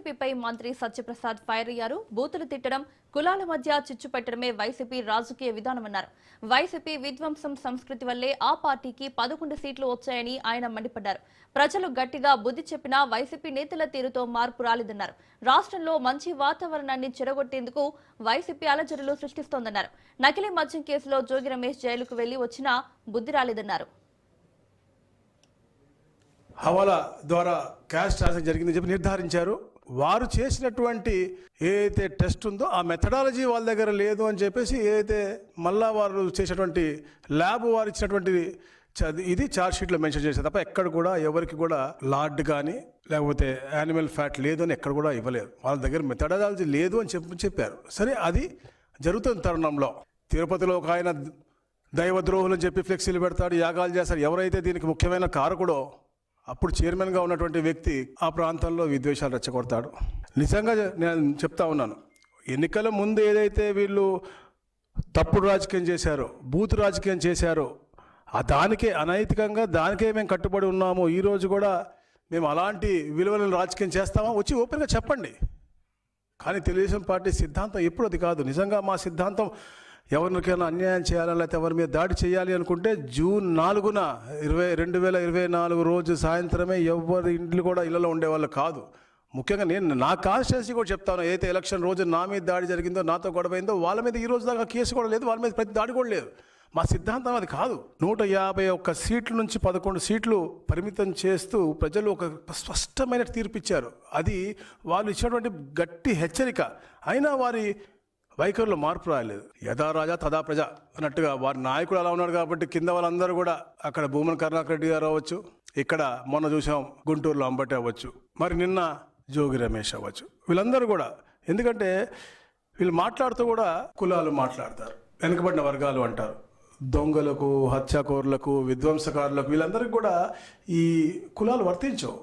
వైసీపీపై మంత్రి సత్యప్రసాద్ ఫైర్ అయ్యారు. బూతులు తిట్టడం, కులాల మధ్య చిచ్చు పెట్టడమే వైసీపీ రాజకీయ విధానమన్నారు. వైసీపీ విధ్వంసం సంస్కృతి వల్లే ఆ పార్టీకి 11 సీట్లు వచ్చాయని ఆయన మండిపడ్డారు. ప్రజలు గట్టిగా బుద్ధి చెప్పినా వైసీపీ నేతల తీరుతో మార్పు రాలేదన్నారు. రాష్ట్రంలో మంచి వాతావరణాన్ని చెడగొట్టేందుకు వైసీపీ అలజడులు సృష్టిస్తోందన్నారు. నకిలీ మద్యం కేసులో జోగి రమేష్ జైలుకు వెళ్లి వచ్చినా బుద్ధి రాలేదన్నారు. హవాలా ద్వారా క్యాష్ ట్రాన్సాక్షన్ జరిగిందని చెప్పి నిర్ధారించారు. వారు చేసినటువంటి ఏదైతే టెస్ట్ ఉందో ఆ మెథడాలజీ వాళ్ళ దగ్గర లేదు అని చెప్పేసి ఏదైతే మళ్ళా వారు చేసినటువంటి ల్యాబ్ వారు ఇచ్చినటువంటి ఇది ఛార్జ్ షీట్లో మెన్షన్ చేశారు తప్ప ఎక్కడ కూడా ఎవరికి కూడా లార్డ్ కానీ లేకపోతే యానిమల్ ఫ్యాట్ లేదు అని ఎక్కడ కూడా ఇవ్వలేదు. వాళ్ళ దగ్గర మెథడాలజీ లేదు అని చెప్పారు. సరే, అది జరుగుతున్న తరుణంలో తిరుపతిలో ఒక ఆయన దైవద్రోహులు అని చెప్పి ఫ్లెక్సీలు పెడతాడు, యాగాలు చేస్తాడు. ఎవరైతే దీనికి ముఖ్యమైన కారకుడో అప్పుడు చైర్మన్గా ఉన్నటువంటి వ్యక్తి ఆ ప్రాంతంలో విద్వేషాలు రెచ్చగొడతాడు. నిజంగా నేను చెప్తా ఉన్నాను, ఎన్నికల ముందు ఏదైతే వీళ్ళు తప్పుడు రాజకీయం చేశారో, బూత్ రాజకీయం చేశారో, దానికే అనైతికంగా దానికే మేము కట్టుబడి ఉన్నాము. ఈరోజు కూడా మేము అలాంటి విలువలను రాజకీయం చేస్తామా వచ్చి ఓపెన్గా చెప్పండి. కానీ తెలుగుదేశం పార్టీ సిద్ధాంతం ఎప్పుడు అది కాదు. నిజంగా మా సిద్ధాంతం ఎవరికైనా అన్యాయం చేయాలని లేకపోతే ఎవరి మీద దాడి చేయాలి అనుకుంటే జూన్ 4న 2024 రోజు సాయంత్రమే ఎవరి ఇంట్లో కూడా ఇళ్లలో ఉండేవాళ్ళు కాదు. ముఖ్యంగా నేను నా కాన్స్టిట్యున్సీ కూడా చెప్తాను, ఏదైతే ఎలక్షన్ రోజు నా మీద దాడి జరిగిందో, నాతో గొడవైందో వాళ్ళ మీద ఈ రోజు దాకా కేసు కూడా లేదు, వాళ్ళ మీద ప్రతి దాడి కూడా లేదు. మా సిద్ధాంతం అది కాదు. 151 సీట్ల నుంచి 11 సీట్లు పరిమితం చేస్తూ ప్రజలు ఒక స్పష్టమైన తీర్పు ఇచ్చారు. అది వాళ్ళు ఇచ్చినటువంటి గట్టి హెచ్చరిక. అయినా వారి వైఖరిలో మార్పు రాలేదు. యథా రాజా తదా ప్రజ అన్నట్టుగా వారి నాయకుడు అలా ఉన్నాడు కాబట్టి కింద వాళ్ళందరూ కూడా, అక్కడ భూమన కరుణాకర్ రెడ్డి గారు అవ్వచ్చు, ఇక్కడ మొన్న చూసాం గుంటూరులో అంబటి అవ్వచ్చు, మరి నిన్న జోగి రమేష్ అవ్వచ్చు, వీళ్ళందరూ కూడా. ఎందుకంటే వీళ్ళు మాట్లాడుతూ కూడా కులాలు మాట్లాడతారు, వెనుకబడిన వర్గాలు అంటారు, దొంగలకు, హత్యాకోరులకు, విధ్వంసకారులకు, వీళ్ళందరికీ కూడా ఈ కులాలు వర్తించవు.